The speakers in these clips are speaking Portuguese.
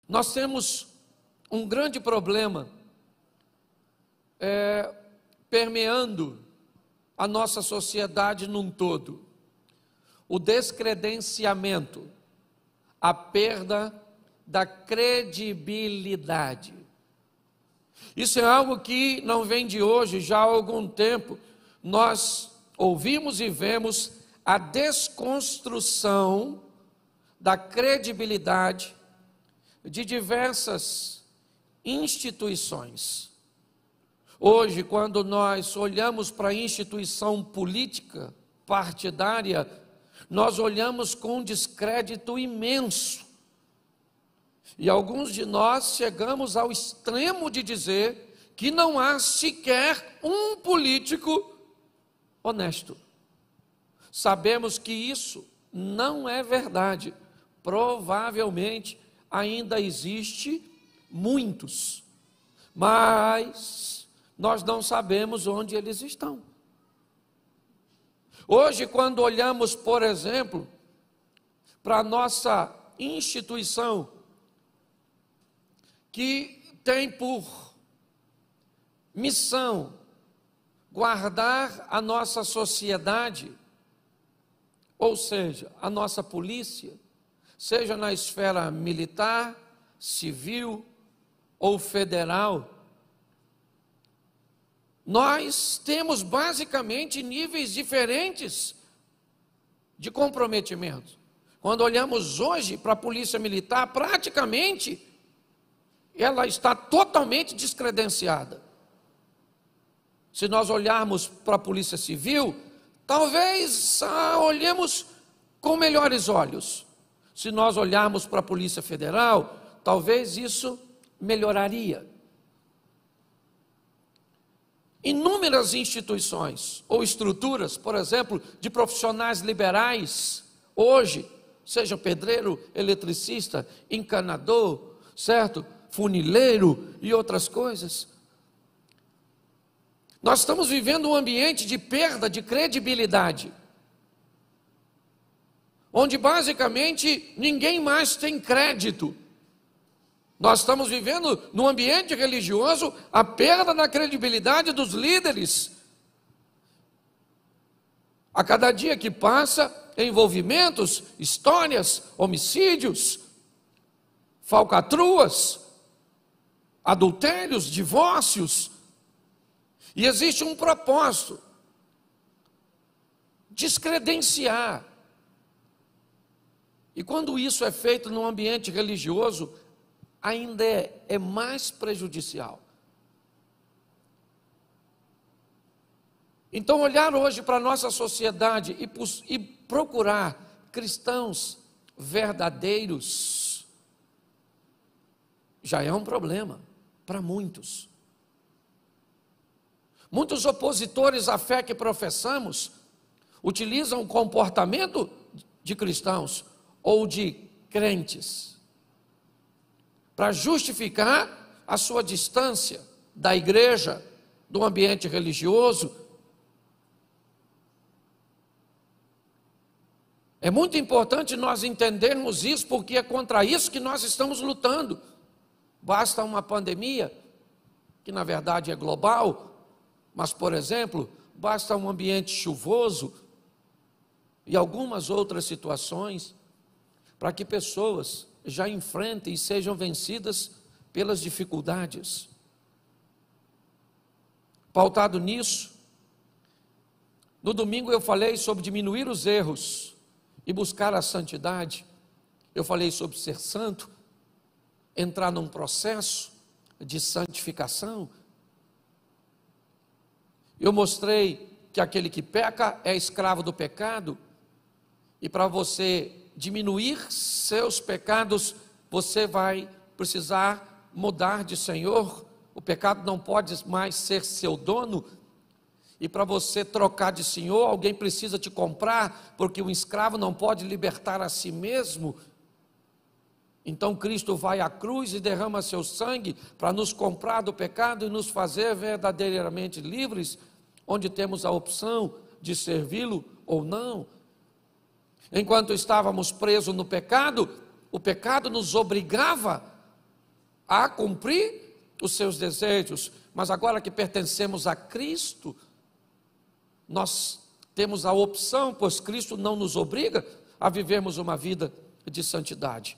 Nós temos um grande problema permeando a nossa sociedade num todo: o descredenciamento, a perda da credibilidade. Isso é algo que não vem de hoje, já há algum tempo. Nós ouvimos e vemos a desconstrução da credibilidade de diversas instituições. Hoje, quando nós olhamos para a instituição política, partidária, nós olhamos com um descrédito imenso. E alguns de nós chegamos ao extremo de dizer que não há sequer um político honesto. Sabemos que isso não é verdade. Provavelmente ainda existe muitos, mas nós não sabemos onde eles estão. Hoje, quando olhamos, por exemplo, para a nossa instituição, que tem por missão guardar a nossa sociedade, ou seja, a nossa polícia, seja na esfera militar, civil ou federal, nós temos basicamente níveis diferentes de comprometimento. Quando olhamos hoje para a polícia militar, praticamente ela está totalmente descredenciada. Se nós olharmos para a polícia civil, talvez olhemos com melhores olhos. Se nós olharmos para a polícia federal, talvez isso melhoraria. Inúmeras instituições ou estruturas, por exemplo, de profissionais liberais, hoje, seja pedreiro, eletricista, encanador, certo? Funileiro e outras coisas. Nós estamos vivendo um ambiente de perda de credibilidade, onde basicamente ninguém mais tem crédito. Nós estamos vivendo num ambiente religioso a perda da credibilidade dos líderes. A cada dia que passa, envolvimentos, histórias, homicídios, falcatruas, adultérios, divórcios. E existe um propósito: descredenciar. E quando isso é feito num ambiente religioso, ainda é mais prejudicial. Então, olhar hoje para a nossa sociedade e procurar cristãos verdadeiros já é um problema para muitos. Muitos opositores à fé que professamos utilizam o comportamento de cristãos ou de crentes para justificar a sua distância da igreja, do ambiente religioso. É muito importante nós entendermos isso, porque é contra isso que nós estamos lutando. Basta uma pandemia, que na verdade é global, mas, por exemplo, basta um ambiente chuvoso e algumas outras situações para que pessoas já enfrentem e sejam vencidas pelas dificuldades. Pautado nisso, no domingo eu falei sobre diminuir os erros e buscar a santidade. Eu falei sobre ser santo, entrar num processo de santificação. Eu mostrei que aquele que peca é escravo do pecado, e para você diminuir seus pecados, você vai precisar mudar de senhor. O pecado não pode mais ser seu dono, e para você trocar de senhor, alguém precisa te comprar, porque um escravo não pode libertar a si mesmo. Então Cristo vai à cruz e derrama seu sangue para nos comprar do pecado e nos fazer verdadeiramente livres, onde temos a opção de servi-lo ou não. Enquanto estávamos presos no pecado, o pecado nos obrigava a cumprir os seus desejos, mas agora que pertencemos a Cristo, nós temos a opção, pois Cristo não nos obriga a vivermos uma vida de santidade.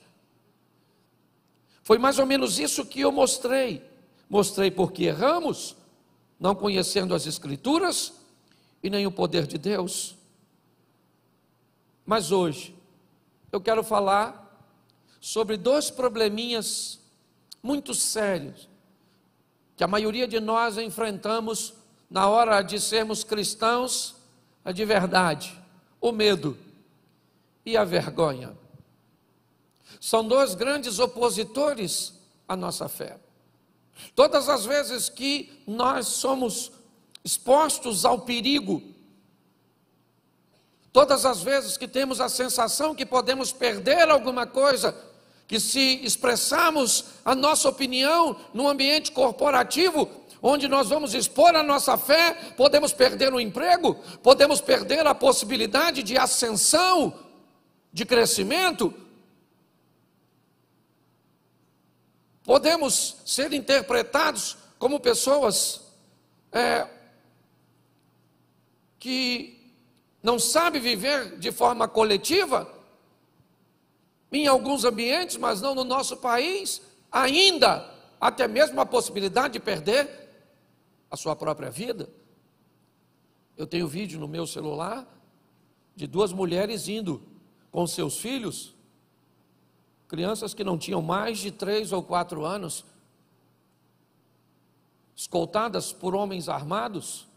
Foi mais ou menos isso que eu mostrei. Mostrei porque erramos, não conhecendo as Escrituras e nem o poder de Deus. Mas hoje, eu quero falar sobre dois probleminhas muito sérios, que a maioria de nós enfrentamos na hora de sermos cristãos de verdade: o medo e a vergonha. São dois grandes opositores à nossa fé. Todas as vezes que nós somos expostos ao perigo, todas as vezes que temos a sensação que podemos perder alguma coisa, que se expressarmos a nossa opinião num ambiente corporativo, onde nós vamos expor a nossa fé, podemos perder o emprego, podemos perder a possibilidade de ascensão, de crescimento, podemos ser interpretados como pessoas que não sabem viver de forma coletiva, em alguns ambientes, mas não no nosso país, ainda até mesmo a possibilidade de perder a sua própria vida. Eu tenho vídeo no meu celular de duas mulheres indo com seus filhos, crianças que não tinham mais de 3 ou 4 anos, escoltadas por homens armados,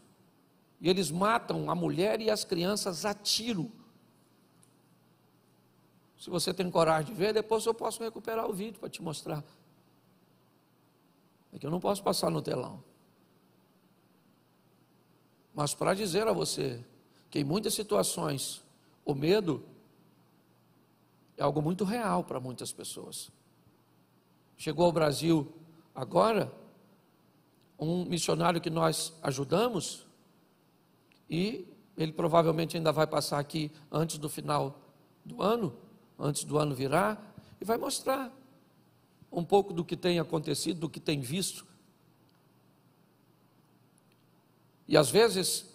e eles matam a mulher e as crianças a tiro. Se você tem coragem de ver, depois eu posso recuperar o vídeo para te mostrar. É que eu não posso passar no telão. Mas para dizer a você que em muitas situações o medo é algo muito real para muitas pessoas. Chegou ao Brasil agora um missionário que nós ajudamos, e ele provavelmente ainda vai passar aqui antes do final do ano, antes do ano virar, e vai mostrar um pouco do que tem acontecido, do que tem visto. E às vezes,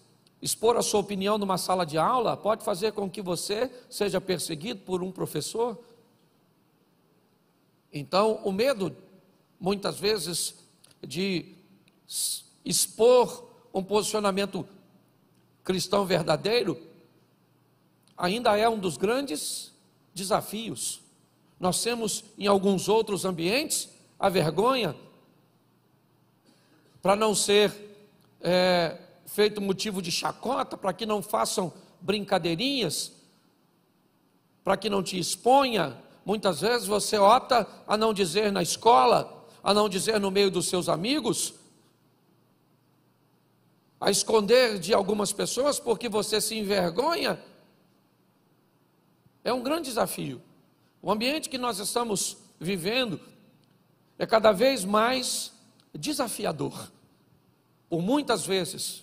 expor a sua opinião numa sala de aula pode fazer com que você seja perseguido por um professor. Então, o medo, muitas vezes, de expor um posicionamento cristão verdadeiro, ainda é um dos grandes desafios. Nós temos em alguns outros ambientes a vergonha, para não ser feito motivo de chacota, para que não façam brincadeirinhas, para que não te exponha. Muitas vezes você opta a não dizer na escola, a não dizer no meio dos seus amigos, a esconder de algumas pessoas porque você se envergonha. É um grande desafio. O ambiente que nós estamos vivendo é cada vez mais desafiador. Por muitas vezes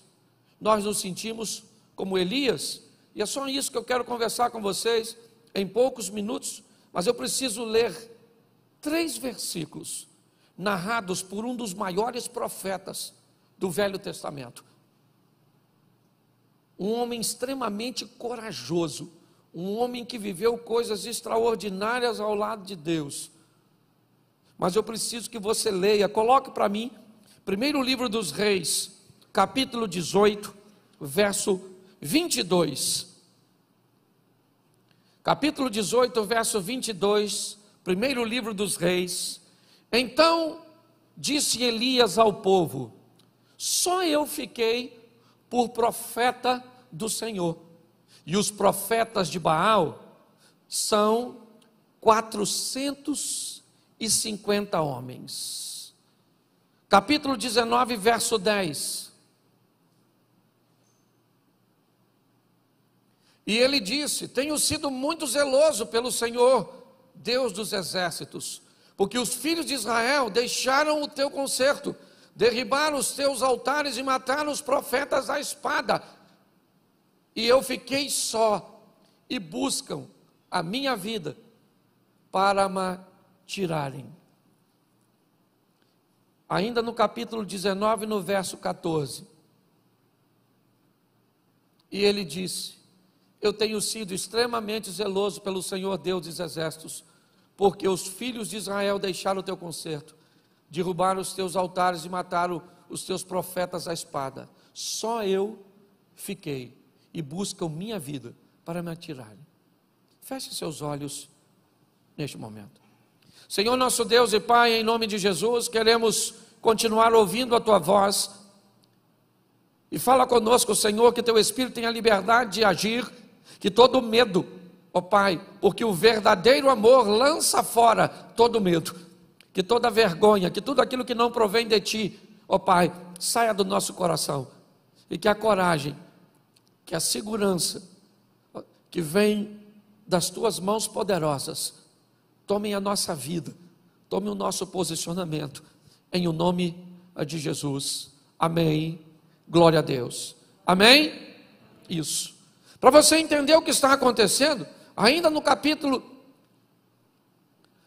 nós nos sentimos como Elias, e é só isso que eu quero conversar com vocês em poucos minutos, mas eu preciso ler 3 versículos narrados por um dos maiores profetas do Velho Testamento. Um homem extremamente corajoso, um homem que viveu coisas extraordinárias ao lado de Deus. Mas eu preciso que você leia, coloque para mim, primeiro livro dos Reis, capítulo 18, verso 22. Capítulo 18, verso 22, primeiro livro dos Reis. Então disse Elias ao povo: só eu fiquei por profeta do Senhor, e os profetas de Baal são 450 homens. Capítulo 19, verso 10. E ele disse: tenho sido muito zeloso pelo Senhor, Deus dos exércitos, porque os filhos de Israel deixaram o teu concerto, derribaram os teus altares e mataram os profetas à espada. E eu fiquei só, e buscam a minha vida para me tirarem. ainda no capítulo 19, no verso 14. E ele disse: eu tenho sido extremamente zeloso pelo Senhor Deus dos exércitos, porque os filhos de Israel deixaram o teu conserto, derrubaram os teus altares e mataram os teus profetas à espada. Só eu fiquei e buscam minha vida para me atirarem. Feche seus olhos neste momento. Senhor nosso Deus e Pai, em nome de Jesus, queremos continuar ouvindo a tua voz. E fala conosco, Senhor, que teu Espírito tenha liberdade de agir, que todo medo, ó Pai, porque o verdadeiro amor lança fora todo medo, que toda vergonha, que tudo aquilo que não provém de Ti, ó Pai, saia do nosso coração, e que a coragem, que a segurança, que vem das Tuas mãos poderosas, tomem a nossa vida, tome o nosso posicionamento, em o nome de Jesus. Amém. Glória a Deus. Amém? Isso. Para você entender o que está acontecendo, ainda no capítulo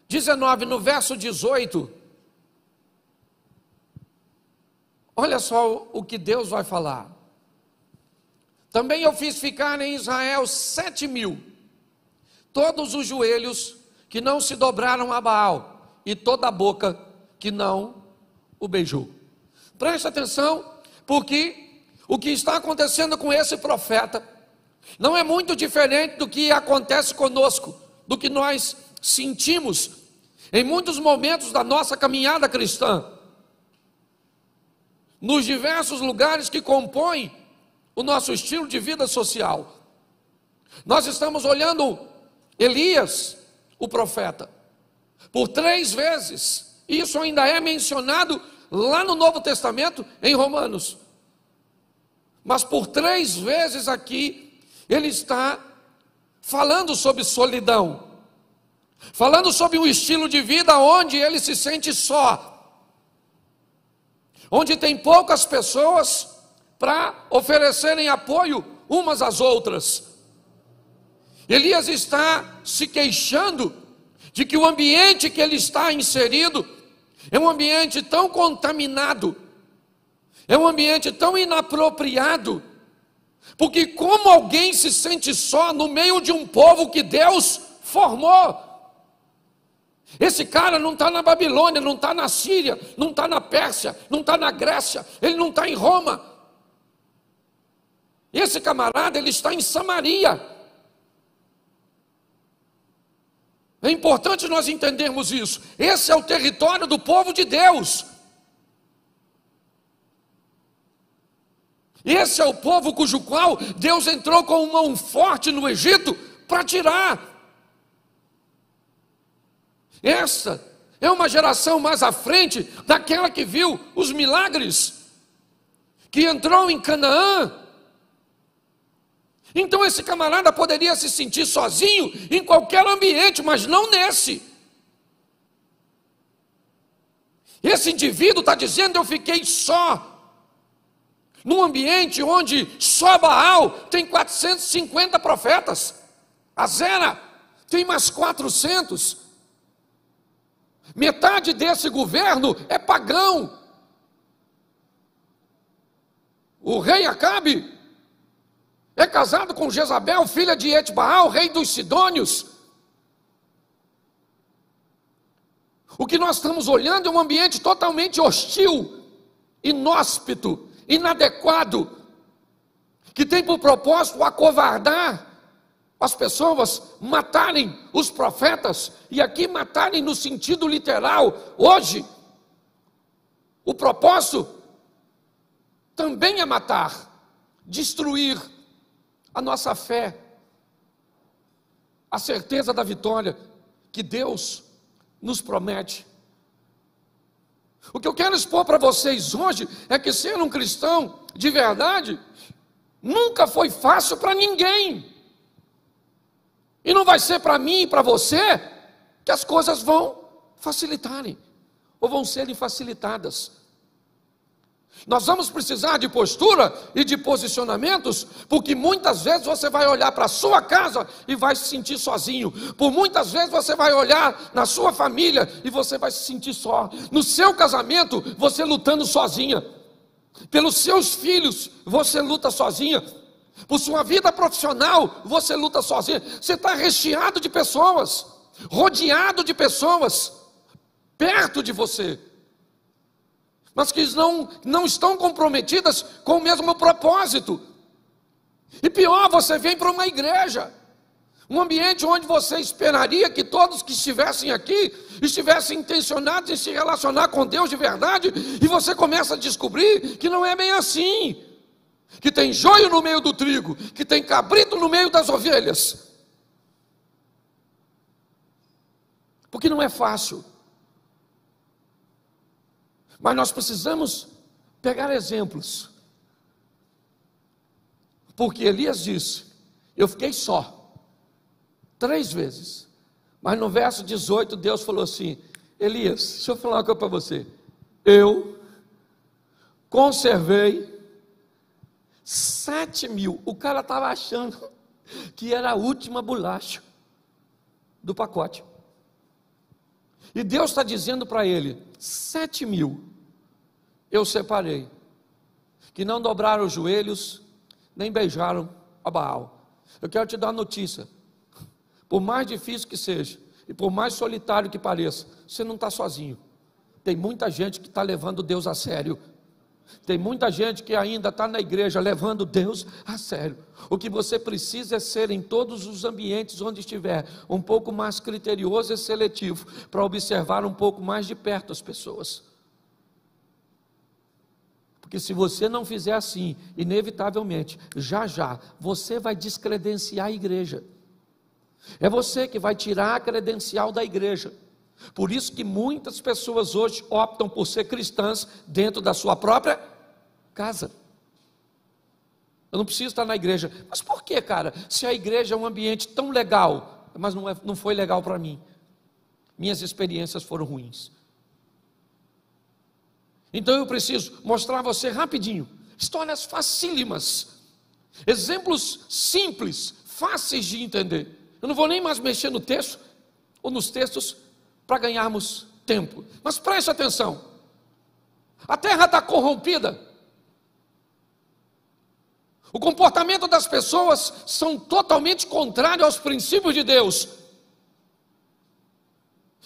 19, no verso 18, olha só o que Deus vai falar. Também eu fiz ficar em Israel 7.000, todos os joelhos que não se dobraram a Baal, e toda a boca que não o beijou. Preste atenção, porque o que está acontecendo com esse profeta não é muito diferente do que acontece conosco, do que nós sentimos em muitos momentos da nossa caminhada cristã, nos diversos lugares que compõem o nosso estilo de vida social. Nós estamos olhando Elias, o profeta, por 3 vezes, isso ainda é mencionado lá no Novo Testamento, em Romanos, mas por 3 vezes aqui, ele está falando sobre solidão, falando sobre um estilo de vida onde ele se sente só, onde tem poucas pessoas para oferecerem apoio umas às outras. Elias está se queixando de que o ambiente que ele está inserido é um ambiente tão contaminado, é um ambiente tão inapropriado, porque como alguém se sente só no meio de um povo que Deus formou? Esse cara não está na Babilônia, não está na Síria, não está na Pérsia, não está na Grécia, ele não está em Roma. Esse camarada, ele está em Samaria. É importante nós entendermos isso. Esse é o território do povo de Deus. Esse é o povo cujo qual Deus entrou com mão forte no Egito para tirar. Essa é uma geração mais à frente daquela que viu os milagres, que entrou em Canaã. Então esse camarada poderia se sentir sozinho em qualquer ambiente, mas não nesse. Esse indivíduo está dizendo: eu fiquei só, num ambiente onde só Baal tem 450 profetas, Azera tem mais 400, metade desse governo é pagão. O rei Acabe é casado com Jezabel, filha de Etbaal, rei dos Sidônios. O que nós estamos olhando é um ambiente totalmente hostil, inóspito, inadequado, que tem por propósito acovardar as pessoas, matarem os profetas, e aqui matarem no sentido literal. Hoje, o propósito também é matar, destruir a nossa fé, a certeza da vitória que Deus nos promete. O que eu quero expor para vocês hoje é que ser um cristão de verdade nunca foi fácil para ninguém, e não vai ser para mim e para você que as coisas vão facilitarem, ou vão serem facilitadas. Nós vamos precisar de postura e de posicionamentos, porque muitas vezes você vai olhar para a sua casa e vai se sentir sozinho. Por muitas vezes você vai olhar na sua família e você vai se sentir só. No seu casamento, você lutando sozinha. Pelos seus filhos, você luta sozinha. Por sua vida profissional, você luta sozinha. Você está recheado de pessoas, rodeado de pessoas, perto de você, mas que não estão comprometidas com o mesmo propósito. E pior, você vem para uma igreja, um ambiente onde você esperaria que todos que estivessem aqui estivessem intencionados em se relacionar com Deus de verdade, e você começa a descobrir que não é bem assim, que tem joio no meio do trigo, que tem cabrito no meio das ovelhas, porque não é fácil. Mas nós precisamos pegar exemplos, porque Elias disse: eu fiquei só 3 vezes, mas no verso 18 Deus falou assim: Elias, deixa eu falar uma coisa para você, eu conservei 7.000, o cara estava achando que era a última bolacha do pacote, e Deus está dizendo para ele: 7.000 eu separei, que não dobraram os joelhos, nem beijaram a Baal. Eu quero te dar uma notícia, por mais difícil que seja, e por mais solitário que pareça, você não está sozinho. Tem muita gente que está levando Deus a sério. Tem muita gente que ainda está na igreja levando Deus a sério. O que você precisa é ser, em todos os ambientes onde estiver, um pouco mais criterioso e seletivo, para observar um pouco mais de perto as pessoas. Porque se você não fizer assim, inevitavelmente, já você vai descredenciar a igreja. É você que vai tirar a credencial da igreja. Por isso que muitas pessoas hoje optam por ser cristãs dentro da sua própria casa. Eu não preciso estar na igreja. Mas por que, cara? Se a igreja é um ambiente tão legal, mas não foi legal para mim. Minhas experiências foram ruins. Então eu preciso mostrar a você rapidinho histórias facílimas, exemplos simples, fáceis de entender. Eu não vou nem mais mexer no texto ou nos textos para ganharmos tempo, mas preste atenção. A terra está corrompida, o comportamento das pessoas são totalmente contrário aos princípios de Deus.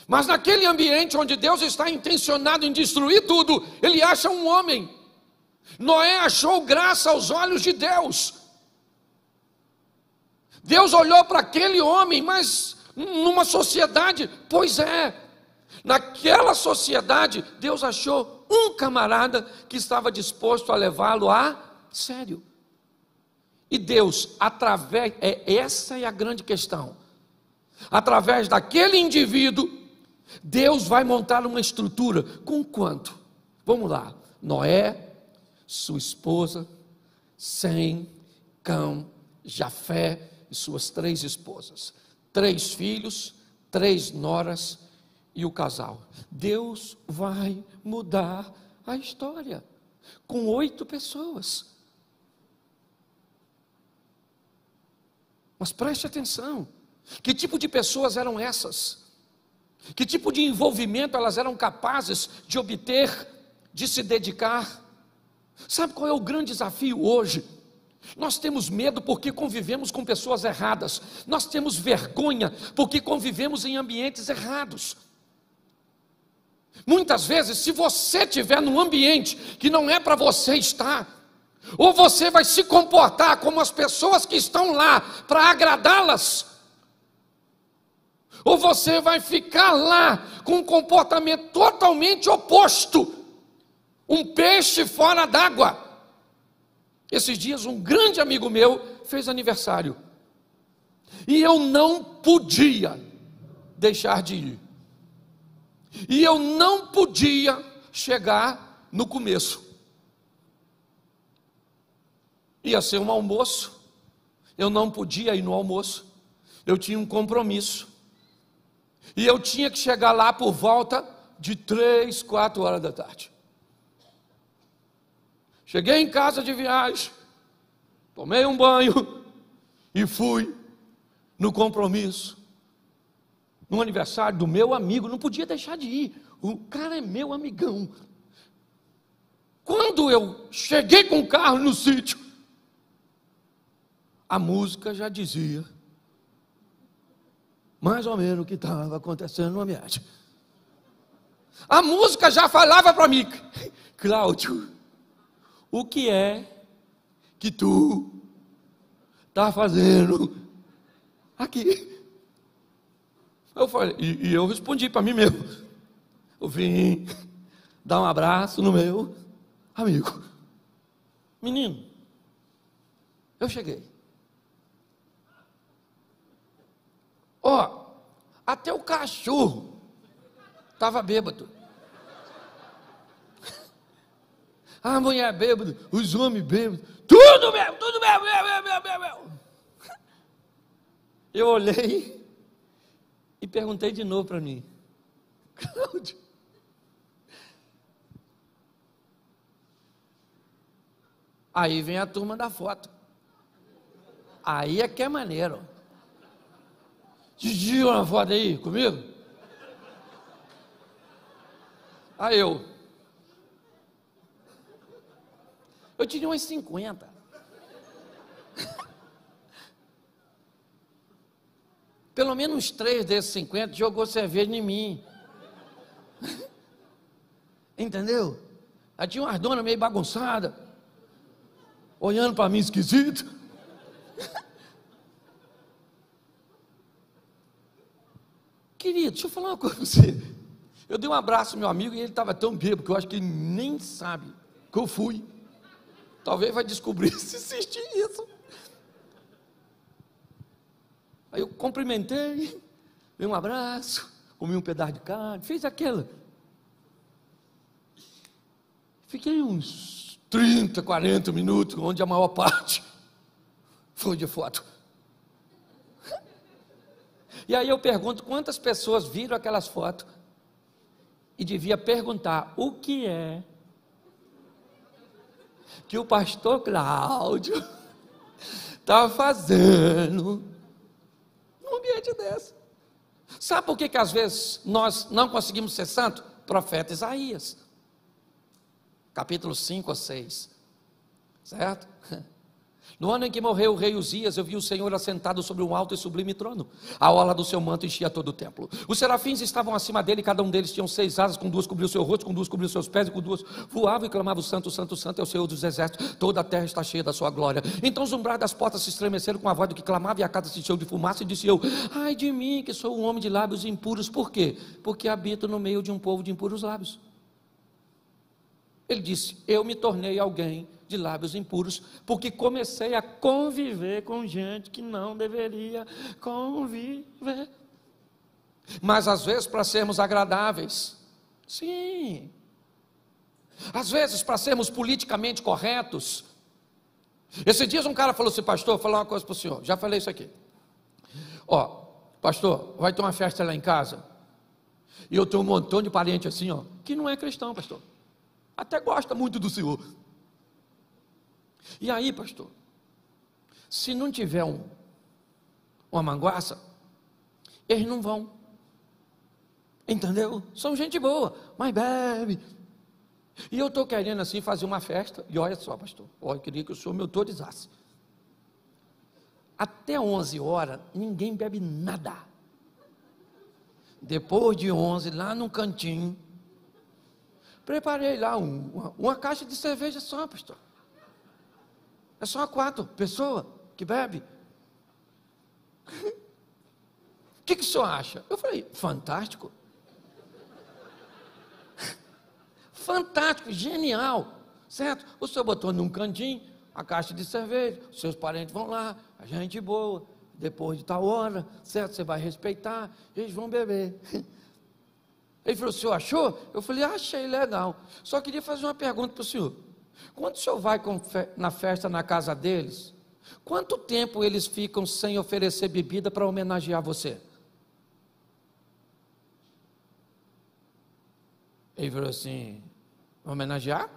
Mas naquele ambiente onde Deus está intencionado em destruir tudo, Ele acha um homem. Noé achou graça aos olhos de Deus. Deus olhou para aquele homem, mas numa sociedade, pois é, naquela sociedade, Deus achou um camarada que estava disposto a levá-lo a sério. E Deus, essa é a grande questão, através daquele indivíduo, Deus vai montar uma estrutura. Com quanto? Vamos lá. Noé, sua esposa, Sem, Cão, Jafé e suas 3 esposas, 3 filhos, 3 noras e o casal. Deus vai mudar a história com 8 pessoas. Mas preste atenção, que tipo de pessoas eram essas? Que tipo de envolvimento elas eram capazes de obter, de se dedicar? Sabe qual é o grande desafio hoje? Nós temos medo porque convivemos com pessoas erradas. Nós temos vergonha porque convivemos em ambientes errados. Muitas vezes, se você estiver num ambiente que não é para você estar, ou você vai se comportar como as pessoas que estão lá para agradá-las, ou você vai ficar lá com um comportamento totalmente oposto, um peixe fora d'água. Esses dias um grande amigo meu fez aniversário, e eu não podia deixar de ir, e eu não podia chegar no começo. Ia ser um almoço, eu não podia ir no almoço, eu tinha um compromisso, e eu tinha que chegar lá por volta de 3, 4 horas da tarde. Cheguei em casa de viagem, tomei um banho e fui no compromisso, no aniversário do meu amigo. Não podia deixar de ir, o cara é meu amigão. Quando eu cheguei com o carro no sítio, a música já dizia mais ou menos o que estava acontecendo no ambiente. A música já falava para mim: Cláudio, o que é que tu está fazendo aqui? Eu falei, e eu respondi para mim mesmo: eu vim dar um abraço no meu amigo. Menino, eu cheguei. Ó, até o cachorro estava bêbado. A mulher bêbada, os homens bêbados, tudo mesmo. Eu olhei e perguntei de novo para mim: Cláudio, aí vem a turma da foto. Aí é que é maneiro. Didi, uma foto aí comigo? Aí eu tinha umas 50. Pelo menos 3 desses 50 jogou cerveja em mim. Entendeu? Aí tinha umas donas meio bagunçadas, olhando para mim esquisito. Querido, deixa eu falar uma coisa para você. Eu dei um abraço ao meu amigo e ele estava tão bêbado que eu acho que ele nem sabe que eu fui. Talvez vai descobrir se existe isso. Aí eu cumprimentei, dei um abraço, comi um pedaço de carne, fiz aquela. Fiquei uns 30, 40 minutos, onde a maior parte foi de foto. E aí eu pergunto quantas pessoas viram aquelas fotos e devia perguntar: o que é que o pastor Cláudio está fazendo num ambiente desse? Sabe por que às vezes nós não conseguimos ser santos? Profeta Isaías, capítulo 5 ou 6, certo? No ano em que morreu o rei Uzias, eu vi o Senhor assentado sobre um alto e sublime trono. A orla do seu manto enchia todo o templo. Os serafins estavam acima dele, cada um deles tinha 6 asas, com 2 cobriu o seu rosto, com 2 cobriu os seus pés, e com 2 voavam e clamavam: Santo, Santo, Santo é o Senhor dos exércitos, toda a terra está cheia da sua glória. Então os umbrais das portas se estremeceram com a voz do que clamava, e a casa se encheu de fumaça, e disse eu: ai de mim, que sou um homem de lábios impuros. Por quê? Porque habito no meio de um povo de impuros lábios. Ele disse: eu me tornei alguém de lábios impuros, porque comecei a conviver com gente que não deveria conviver. Mas às vezes para sermos agradáveis, sim. Às vezes para sermos politicamente corretos. Esses dias um cara falou assim: pastor, vou falar uma coisa para o senhor, já falei isso aqui. Ó, pastor, vai ter uma festa lá em casa, e eu tenho um montão de parente assim, ó, que não é cristão, pastor. Até gosta muito do senhor. E aí, pastor, se não tiver uma manguaça, eles não vão. Entendeu? São gente boa, mas bebe. E eu estou querendo assim fazer uma festa. E olha só, pastor, eu queria que o senhor me autorizasse. Até 11 horas, ninguém bebe nada. Depois de 11, lá no cantinho, preparei lá uma caixa de cerveja só, pastor. É só 4 pessoas que bebe. O que o senhor acha? Eu falei: fantástico. Fantástico, genial, certo? O senhor botou num cantinho a caixa de cerveja, os seus parentes vão lá, a gente boa, depois de tal hora, certo? Você vai respeitar, eles vão beber. Ele falou: o senhor achou? Eu falei: achei legal. Só queria fazer uma pergunta para o senhor. Quando o senhor vai na festa na casa deles, quanto tempo eles ficam sem oferecer bebida para homenagear você? Ele falou assim: homenagear?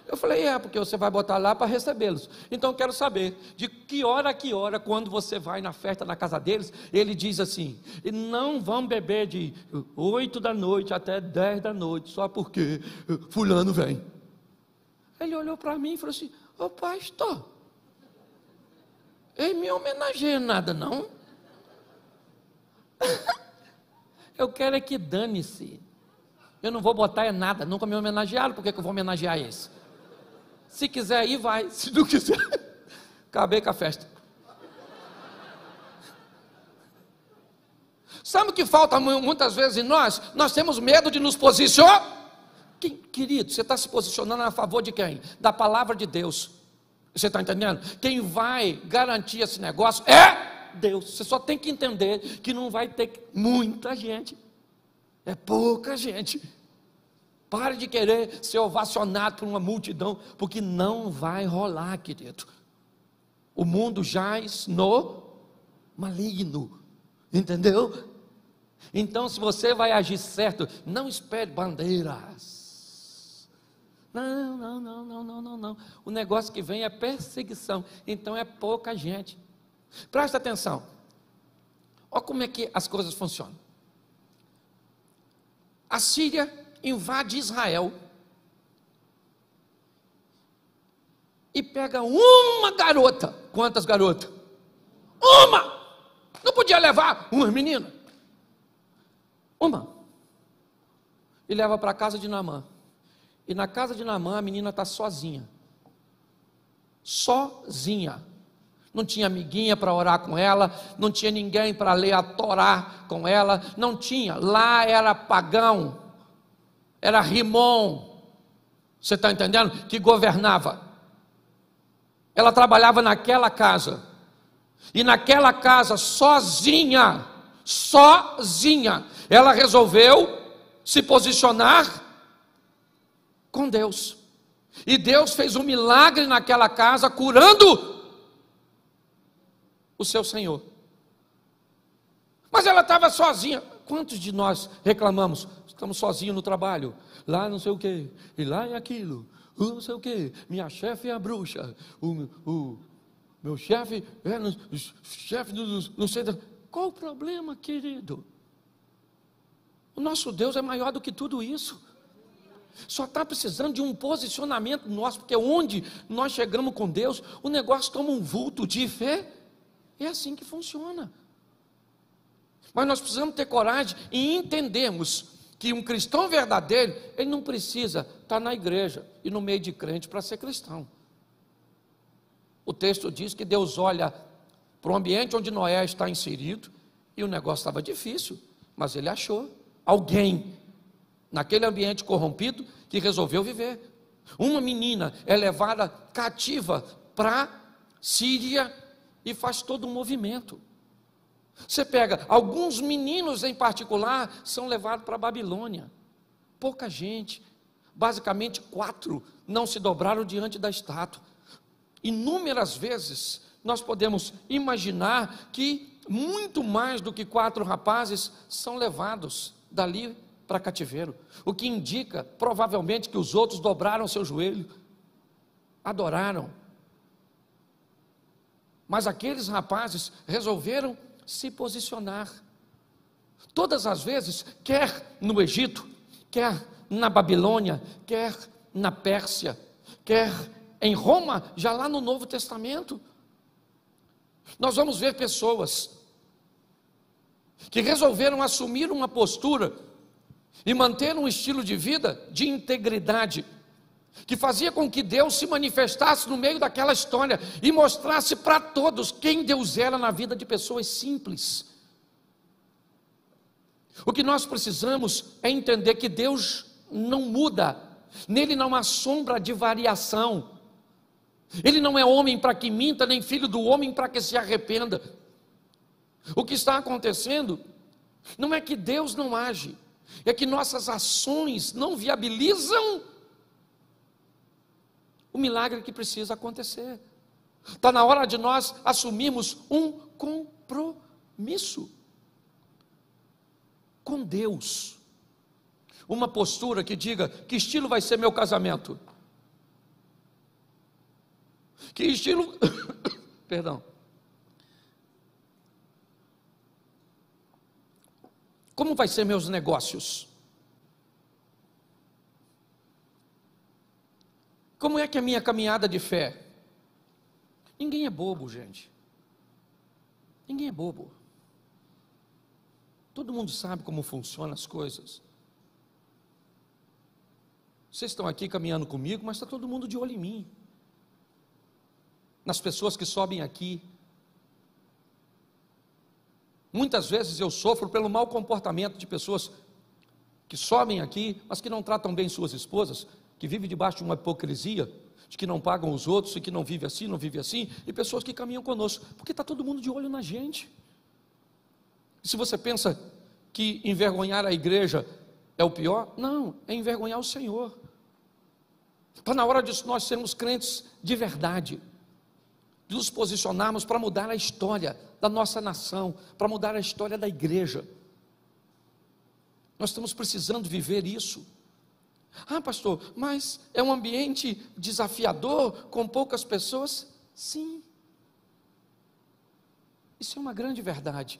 Eu falei, porque você vai botar lá para recebê-los. Então eu quero saber, de que hora a que hora, quando você vai na festa na casa deles, ele diz assim, não vão beber de 8 da noite até 10 da noite, só porque fulano vem. Ele olhou para mim e falou assim, ô pastor, ele me homenageia nada não? Eu quero é que dane-se. Eu não vou botar nada, nunca me homenagearam, por que eu vou homenagear esse? Se quiser ir, vai. Se não quiser, acabei com a festa. Sabe o que falta muitas vezes em nós? Nós temos medo de nos posicionar. Querido, você está se posicionando a favor de quem? Da palavra de Deus. Você está entendendo? Quem vai garantir esse negócio é Deus. Você só tem que entender que não vai ter muita gente. É pouca gente. Pare de querer ser ovacionado por uma multidão, porque não vai rolar, querido. O mundo jaz no maligno, entendeu? Então, se você vai agir certo, não espere bandeiras. Não. O negócio que vem é perseguição, então é pouca gente. Presta atenção. Olha como é que as coisas funcionam. A Síria invade Israel e pega uma garota. Quantas garotas? Uma! Não podia levar uma menina? Uma. E leva para a casa de Naamã. E na casa de Naamã a menina está sozinha. Sozinha. Não tinha amiguinha para orar com ela, não tinha ninguém para ler a Torá com ela, não tinha. Lá era pagão. Era Rimon, você está entendendo? Que governava. Ela trabalhava naquela casa, e naquela casa, sozinha, ela resolveu se posicionar com Deus. E Deus fez um milagre naquela casa, curando o seu senhor. Mas ela estava sozinha. Quantos de nós reclamamos? Estamos sozinhos no trabalho, lá não sei o que, e lá é aquilo, não sei o que, minha chefe é a bruxa, o meu chefe é chefe não sei. Qual o problema, querido? O nosso Deus é maior do que tudo isso. Só está precisando de um posicionamento nosso, porque onde nós chegamos com Deus, o negócio toma um vulto de fé. É assim que funciona. Mas nós precisamos ter coragem e entendermos que um cristão verdadeiro, ele não precisa estar na igreja e no meio de crente para ser cristão. O texto diz que Deus olha para o ambiente onde Noé está inserido, e o negócio estava difícil, mas ele achou alguém naquele ambiente corrompido que resolveu viver. Uma menina é levada cativa para Síria e faz todo um movimento. Você pega, alguns meninos em particular são levados para a Babilônia. Pouca gente, basicamente 4 não se dobraram diante da estátua. Inúmeras vezes nós podemos imaginar que muito mais do que 4 rapazes são levados dali para cativeiro, o que indica provavelmente que os outros dobraram seu joelho, adoraram. Mas aqueles rapazes resolveram se posicionar. Todas as vezes, quer no Egito, quer na Babilônia, quer na Pérsia, quer em Roma, já lá no Novo Testamento, nós vamos ver pessoas que resolveram assumir uma postura e manter um estilo de vida de integridade, que fazia com que Deus se manifestasse no meio daquela história e mostrasse para todos quem Deus era na vida de pessoas simples. O que nós precisamos é entender que Deus não muda, nele não há sombra de variação. Ele não é homem para que minta, nem filho do homem para que se arrependa. O que está acontecendo não é que Deus não age, é que nossas ações não viabilizam o milagre que precisa acontecer. Está na hora de nós assumirmos um compromisso com Deus. Uma postura que diga: que estilo vai ser meu casamento? Que estilo, perdão, como vai ser meus negócios? Como é que é a minha caminhada de fé? Ninguém é bobo, gente. Ninguém é bobo. Todo mundo sabe como funcionam as coisas. Vocês estão aqui caminhando comigo, mas está todo mundo de olho em mim. Nas pessoas que sobem aqui. Muitas vezes eu sofro pelo mau comportamento de pessoas que sobem aqui, mas que não tratam bem suas esposas, que vivem debaixo de uma hipocrisia, de que não pagam os outros e que não vive assim, não vive assim, e pessoas que caminham conosco, porque está todo mundo de olho na gente. E se você pensa que envergonhar a igreja é o pior, não, é envergonhar o Senhor. Está na hora de nós sermos crentes de verdade, de nos posicionarmos para mudar a história da nossa nação, para mudar a história da igreja. Nós estamos precisando viver isso. Ah, pastor, mas é um ambiente desafiador, com poucas pessoas? Sim. Isso é uma grande verdade,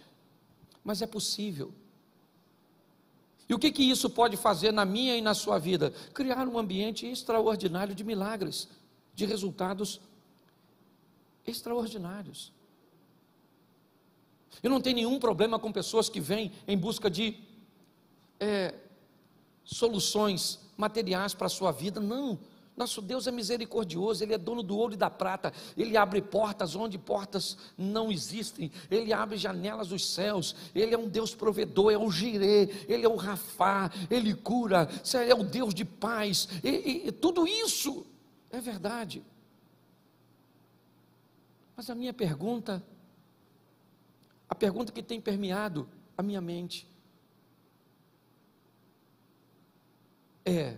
mas é possível. E o que isso pode fazer na minha e na sua vida? Criar um ambiente extraordinário de milagres, de resultados extraordinários. Eu não tenho nenhum problema com pessoas que vêm em busca de soluções materiais para a sua vida. Não, nosso Deus é misericordioso, Ele é dono do ouro e da prata, Ele abre portas onde portas não existem, Ele abre janelas dos céus, Ele é um Deus provedor, é o Jirê, Ele é o Rafá, Ele cura, é o Deus de paz, e tudo isso é verdade. Mas a minha pergunta, a pergunta que tem permeado a minha mente é: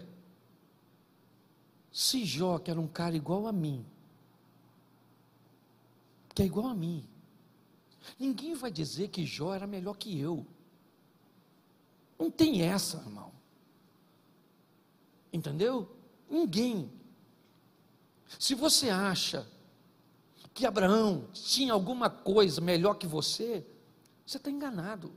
se Jó, que era um cara igual a mim, que é igual a mim, ninguém vai dizer que Jó era melhor que eu. Não tem essa, irmão. Entendeu? Ninguém. Se você acha que Abraão tinha alguma coisa melhor que você está enganado.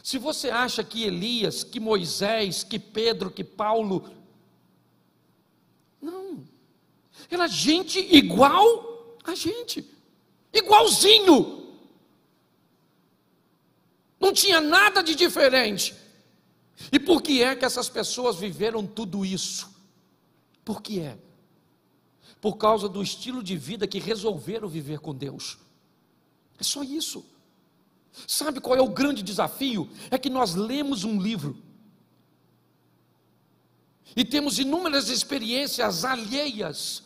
Se você acha que Elias, que Moisés, que Pedro, que Paulo, não, era gente igual a gente, igualzinho, não tinha nada de diferente. E por que é que essas pessoas viveram tudo isso? Por que é? Por causa do estilo de vida que resolveram viver com Deus. É só isso. Sabe qual é o grande desafio? É que nós lemos um livro e temos inúmeras experiências alheias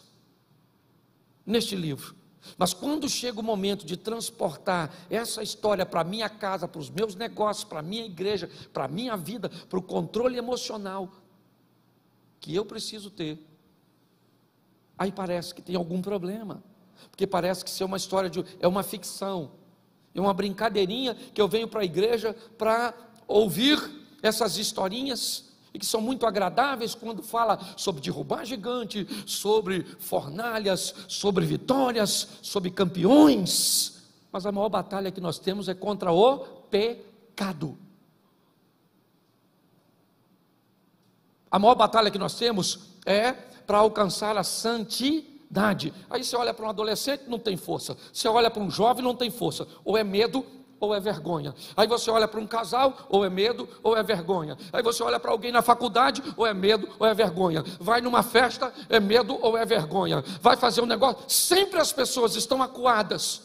neste livro, mas quando chega o momento de transportar essa história para a minha casa, para os meus negócios, para a minha igreja, para a minha vida, para o controle emocional que eu preciso ter, aí parece que tem algum problema, porque parece que isso é uma história é uma ficção, é uma brincadeirinha que eu venho para a igreja para ouvir essas historinhas, e que são muito agradáveis quando fala sobre derrubar gigante, sobre fornalhas, sobre vitórias, sobre campeões, mas a maior batalha que nós temos é contra o pecado. A maior batalha que nós temos é para alcançar a santidade. Aí você olha para um adolescente, não tem força. Você olha para um jovem, não tem força. Ou é medo, ou é vergonha. Aí você olha para um casal, ou é medo, ou é vergonha. Aí você olha para alguém na faculdade, ou é medo, ou é vergonha. Vai numa festa, é medo ou é vergonha. Vai fazer um negócio, sempre as pessoas estão acuadas.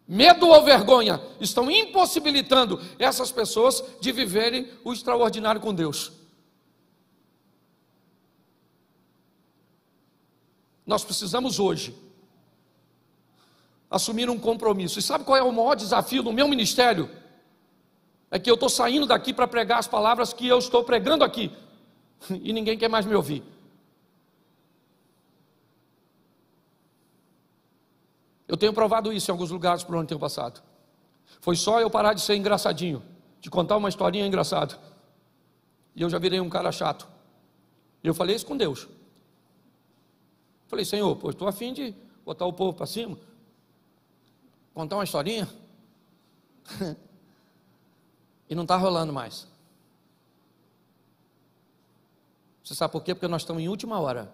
Medo ou vergonha estão impossibilitando essas pessoas de viverem o extraordinário com Deus. Nós precisamos hoje assumir um compromisso. E sabe qual é o maior desafio do meu ministério? É que eu estou saindo daqui para pregar as palavras que eu estou pregando aqui, e ninguém quer mais me ouvir. Eu tenho provado isso em alguns lugares por onde tenho passado. Foi só eu parar de ser engraçadinho, de contar uma historinha engraçada, e eu já virei um cara chato. E eu falei isso com Deus. Falei, Senhor, pô, estou a fim de botar o povo para cima, contar uma historinha, e não está rolando mais. Você sabe por quê? Porque nós estamos em última hora.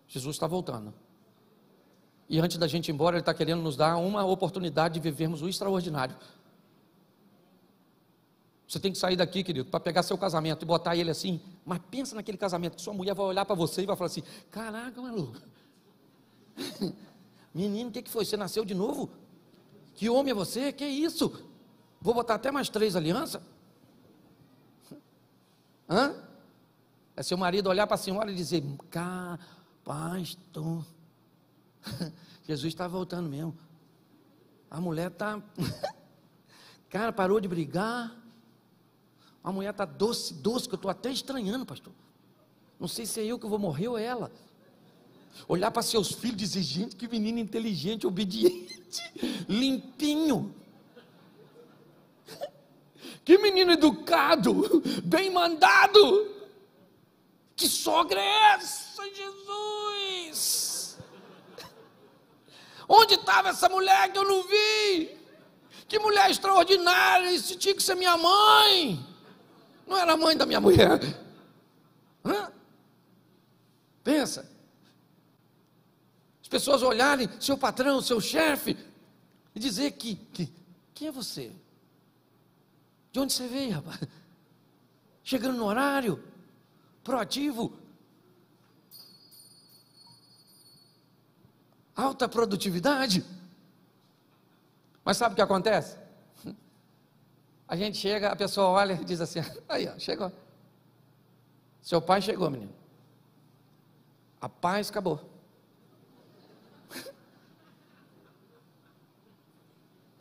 Jesus está voltando. E antes da gente ir embora, Ele está querendo nos dar uma oportunidade de vivermos o extraordinário. Você tem que sair daqui, querido, para pegar seu casamento e botar ele assim. Mas pensa naquele casamento que sua mulher vai olhar para você e vai falar assim: caraca, maluco, menino, o que foi? Você nasceu de novo? Que homem é você? Que isso? Vou botar até mais 3 alianças? É seu marido olhar para a senhora e dizer: pastor, Jesus está voltando mesmo. A mulher está cara, parou de brigar. A mulher está doce, que eu estou até estranhando, pastor. Não sei se é eu que vou morrer ou ela. Olhar para seus filhos e dizer: gente, que menino inteligente, obediente, limpinho. Que menino educado, bem mandado. Que sogra é essa, Jesus? Onde estava essa mulher que eu não vi? Que mulher extraordinária, isso tinha que ser minha mãe. Não era a mãe da minha mulher. Pensa. As pessoas olharem seu patrão, seu chefe, e dizer quem é você? De onde você veio, rapaz? Chegando no horário, proativo, alta produtividade. Mas sabe o que acontece? A gente chega, a pessoa olha e diz assim: aí, ó, chegou. Seu pai chegou, menino. A paz acabou.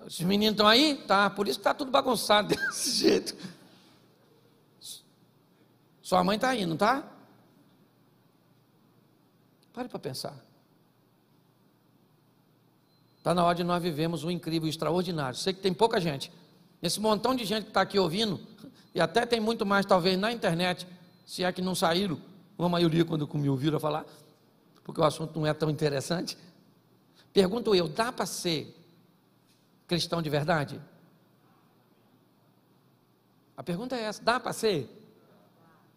Os meninos estão aí? Tá, por isso que está tudo bagunçado desse jeito. Sua mãe está aí, não está? Pare para pensar. Está na hora de nós vivemos um incrível, extraordinário. Sei que tem pouca gente. Esse montão de gente que está aqui ouvindo, e até tem muito mais talvez na internet, se é que não saíram, uma maioria quando me ouviram falar, porque o assunto não é tão interessante. Pergunto eu, dá para ser cristão de verdade? A pergunta é essa: dá para ser?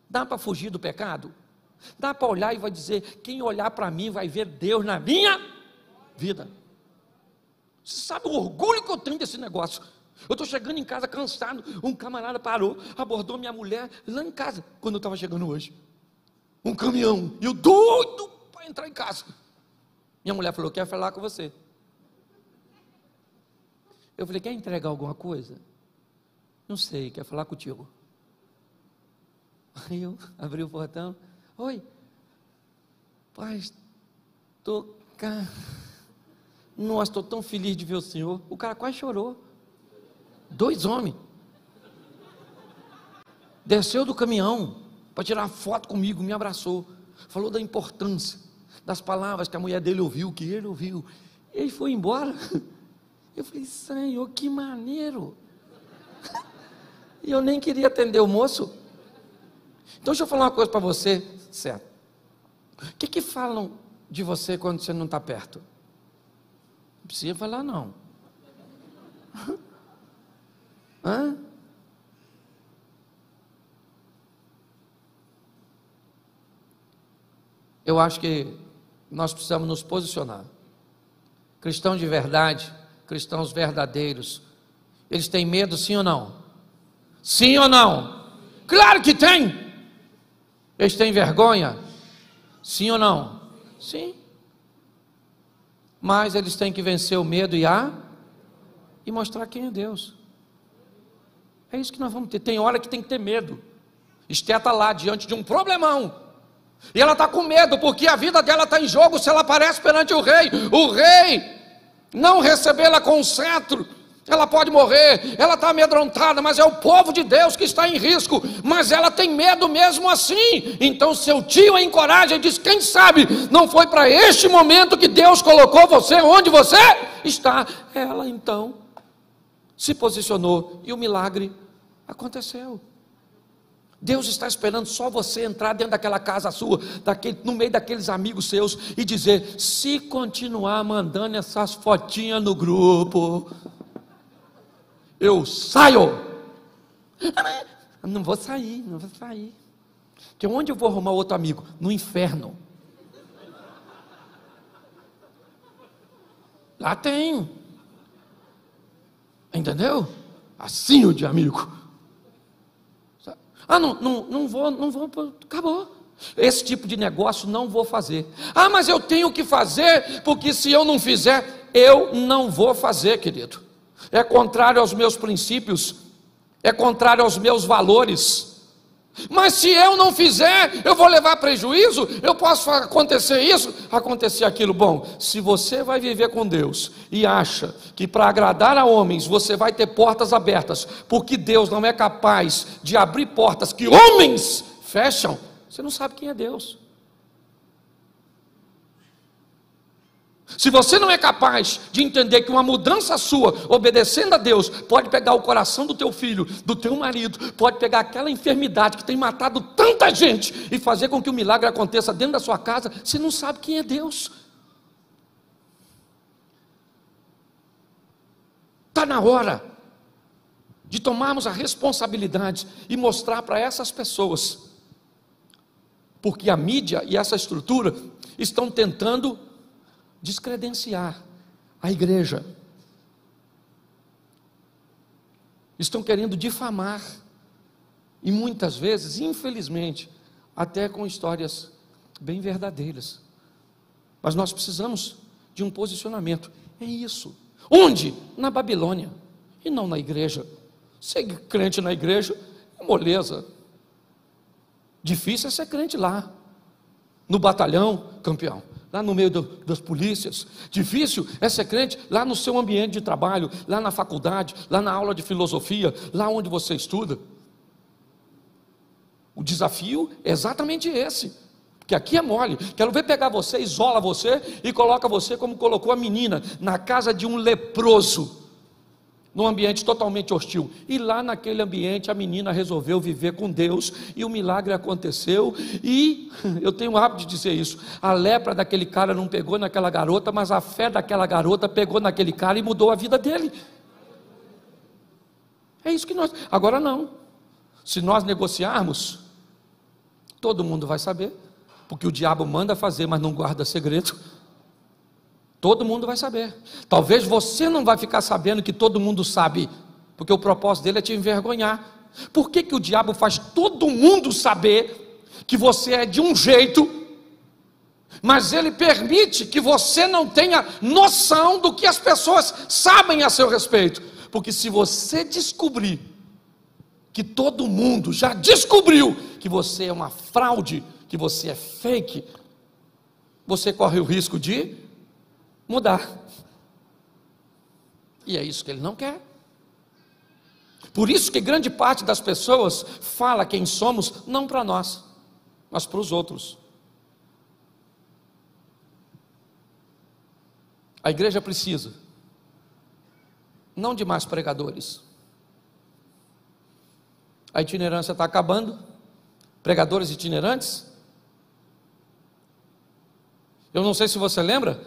Dá para fugir do pecado? Dá para olhar e vai dizer: quem olhar para mim vai ver Deus na minha vida? Você sabe o orgulho que eu tenho desse negócio? Eu estou chegando em casa cansado, um camarada parou, abordou minha mulher lá em casa, quando eu estava chegando hoje. Um caminhão, e eu doido para entrar em casa. Minha mulher falou: quer falar com você. Eu falei: quer entregar alguma coisa? Não sei, quer falar contigo. Aí eu abri o portão: oi, pai, estou cá. Nossa, estou tão feliz de ver o senhor. O cara quase chorou. 2 homens. Desceu do caminhão para tirar foto comigo, me abraçou. Falou da importância das palavras que a mulher dele ouviu, que ele ouviu. E ele foi embora. Eu falei: Senhor, que maneiro. E eu nem queria atender o moço. Então deixa eu falar uma coisa para você, certo? O que falam de você quando você não está perto? Não precisa falar não. Eu acho que nós precisamos nos posicionar. Cristãos de verdade, cristãos verdadeiros, eles têm medo, sim ou não? Sim ou não? Claro que tem. Eles têm vergonha? Sim ou não? Sim. Mas eles têm que vencer o medo e mostrar quem é Deus. É isso que nós vamos ter. Tem hora que tem que ter medo. Esté está lá diante de um problemão, e ela está com medo, porque a vida dela está em jogo se ela aparece perante o rei não recebê-la com um cetro, ela pode morrer. Ela está amedrontada, mas é o povo de Deus que está em risco, mas ela tem medo mesmo assim. Então seu tio a encoraja e diz: quem sabe não foi para este momento que Deus colocou você onde você está. Ela então se posicionou e o milagre aconteceu. Deus está esperando só você entrar dentro daquela casa sua, no meio daqueles amigos seus, e dizer: se continuar mandando essas fotinhas no grupo, eu saio. Não vou sair, não vou sair. Porque onde eu vou arrumar outro amigo? No inferno. Lá tem. Entendeu? Assim o de amigo. Não vou, acabou. Esse tipo de negócio não vou fazer. Mas eu tenho que fazer, porque se eu não fizer, eu não vou fazer, querido. É contrário aos meus princípios, é contrário aos meus valores. Mas se eu não fizer, eu vou levar prejuízo, eu posso acontecer isso, acontecer aquilo. Bom, se você vai viver com Deus e acha que para agradar a homens você vai ter portas abertas, porque Deus não é capaz de abrir portas que homens fecham, você não sabe quem é Deus. Se você não é capaz de entender que uma mudança sua, obedecendo a Deus, pode pegar o coração do teu filho, do teu marido, pode pegar aquela enfermidade que tem matado tanta gente e fazer com que o milagre aconteça dentro da sua casa, você não sabe quem é Deus. Está na hora de tomarmos a responsabilidade e mostrar para essas pessoas, porque a mídia e essa estrutura estão tentando descredenciar a igreja, estão querendo difamar, e muitas vezes, infelizmente, até com histórias bem verdadeiras. Mas nós precisamos de um posicionamento. É isso. Onde? Na Babilônia, e não na igreja. Ser crente na igreja é moleza. Difícil é ser crente lá, no batalhão, campeão, lá no meio das polícias. Difícil é ser crente lá no seu ambiente de trabalho, lá na faculdade, lá na aula de filosofia, lá onde você estuda. O desafio é exatamente esse, porque aqui é mole. Quero ver pegar você, isola você e coloca você como colocou a menina, na casa de um leproso, num ambiente totalmente hostil, e lá naquele ambiente a menina resolveu viver com Deus, e o milagre aconteceu. E eu tenho o hábito de dizer isso: a lepra daquele cara não pegou naquela garota, mas a fé daquela garota pegou naquele cara e mudou a vida dele. É isso que nós, agora não, se nós negociarmos, todo mundo vai saber, porque o diabo manda fazer, mas não guarda segredo. Todo mundo vai saber. Talvez você não vai ficar sabendo que todo mundo sabe, porque o propósito dele é te envergonhar. Por que o diabo faz todo mundo saber que você é de um jeito, mas ele permite que você não tenha noção do que as pessoas sabem a seu respeito? Porque se você descobrir que todo mundo já descobriu que você é uma fraude, que você é fake, você corre o risco de mudar, e é isso que ele não quer. Por isso que grande parte das pessoas fala quem somos, não para nós, mas para os outros. A igreja precisa não de mais pregadores. A itinerância está acabando. Pregadores itinerantes. Eu não sei se você lembra,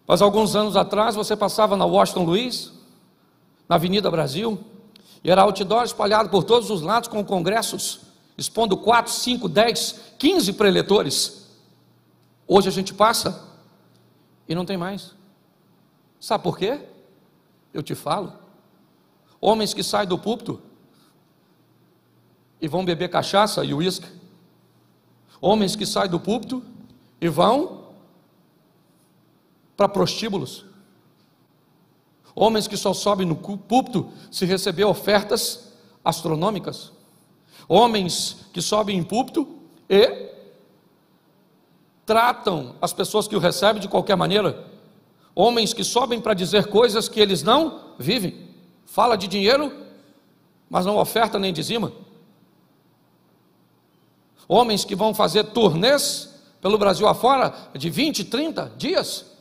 mas alguns anos atrás você passava na Washington Luiz, na Avenida Brasil, e era outdoor espalhado por todos os lados com congressos, expondo 4, 5, 10, 15 preletores. Hoje a gente passa e não tem mais. Sabe por quê? Eu te falo. Homens que saem do púlpito e vão beber cachaça e uísque. Homens que saem do púlpito e vão para prostíbulos. Homens que só sobem no púlpito se receber ofertas astronômicas. Homens que sobem em púlpito e tratam as pessoas que o recebem de qualquer maneira. Homens que sobem para dizer coisas que eles não vivem. Fala de dinheiro, mas não oferta nem dizima. Homens que vão fazer turnês pelo Brasil afora de 20, 30 dias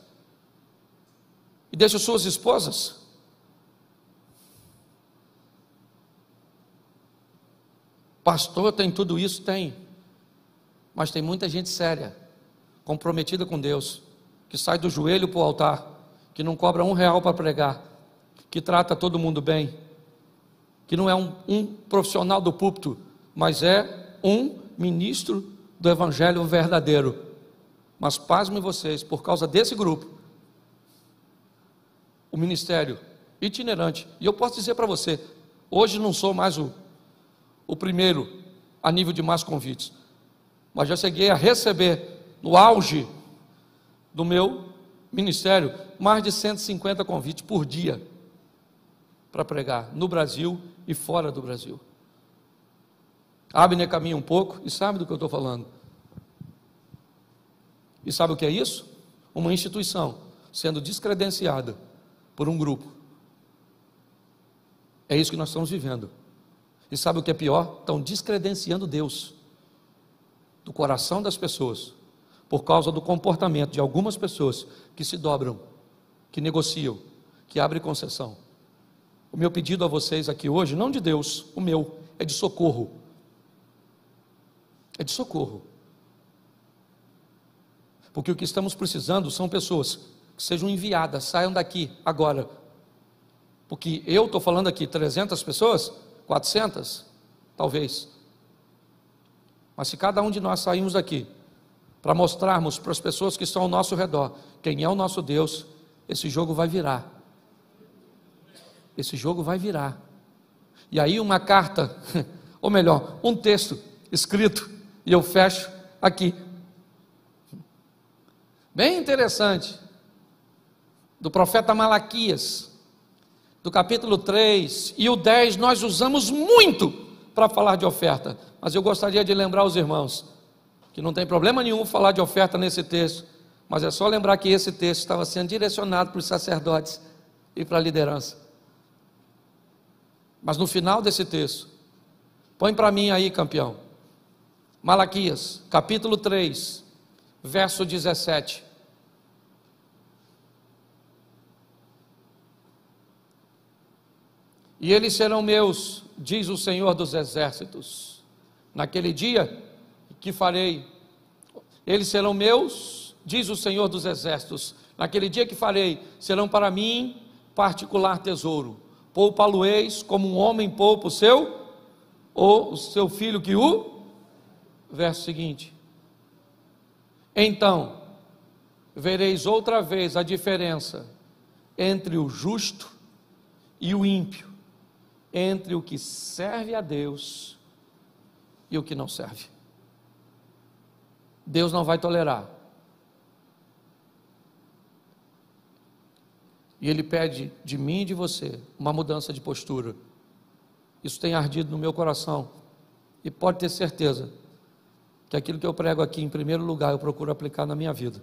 e deixam suas esposas. Pastor, tem tudo isso? Tem. Mas tem muita gente séria, comprometida com Deus, que sai do joelho para o altar, que não cobra R$1 para pregar, que trata todo mundo bem, que não é um profissional do púlpito, mas é um ministro do evangelho verdadeiro. Mas pasmem vocês, por causa desse grupo, o ministério itinerante, e eu posso dizer para você, hoje não sou mais o primeiro a nível de mais convites, mas já cheguei a receber, no auge do meu ministério, mais de 150 convites por dia, para pregar no Brasil e fora do Brasil. Abner caminha um pouco e sabe do que eu estou falando. E sabe o que é isso? Uma instituição sendo descredenciada por um grupo. É isso que nós estamos vivendo. E sabe o que é pior? Estão descredenciando Deus do coração das pessoas, por causa do comportamento de algumas pessoas que se dobram, que negociam, que abrem concessão. O meu pedido a vocês aqui hoje, não de Deus, o meu, é de socorro. É de socorro. Porque o que estamos precisando são pessoas que sejam enviadas, saiam daqui agora. Porque eu estou falando aqui 300 pessoas, 400, talvez. Mas se cada um de nós sairmos daqui, para mostrarmos para as pessoas que estão ao nosso redor, quem é o nosso Deus, esse jogo vai virar. Esse jogo vai virar. E aí uma carta, ou melhor, um texto escrito, e eu fecho aqui. Bem interessante, do profeta Malaquias, do capítulo 3 e o 10, nós usamos muito para falar de oferta, mas eu gostaria de lembrar os irmãos, que não tem problema nenhum falar de oferta nesse texto, mas é só lembrar que esse texto estava sendo direcionado para os sacerdotes e para a liderança. Mas no final desse texto, põe para mim aí, campeão, Malaquias, capítulo 3, verso 17. E eles serão meus, diz o Senhor dos exércitos, naquele dia que farei, eles serão meus, diz o Senhor dos exércitos, naquele dia que farei, serão para mim particular tesouro, poupa-lo-eis como um homem poupa o seu, ou o seu filho que o, verso seguinte, então, vereis outra vez a diferença entre o justo e o ímpio, entre o que serve a Deus e o que não serve. Deus não vai tolerar. E Ele pede de mim e de você uma mudança de postura. Isso tem ardido no meu coração. E pode ter certeza que aquilo que eu prego aqui, em primeiro lugar, eu procuro aplicar na minha vida.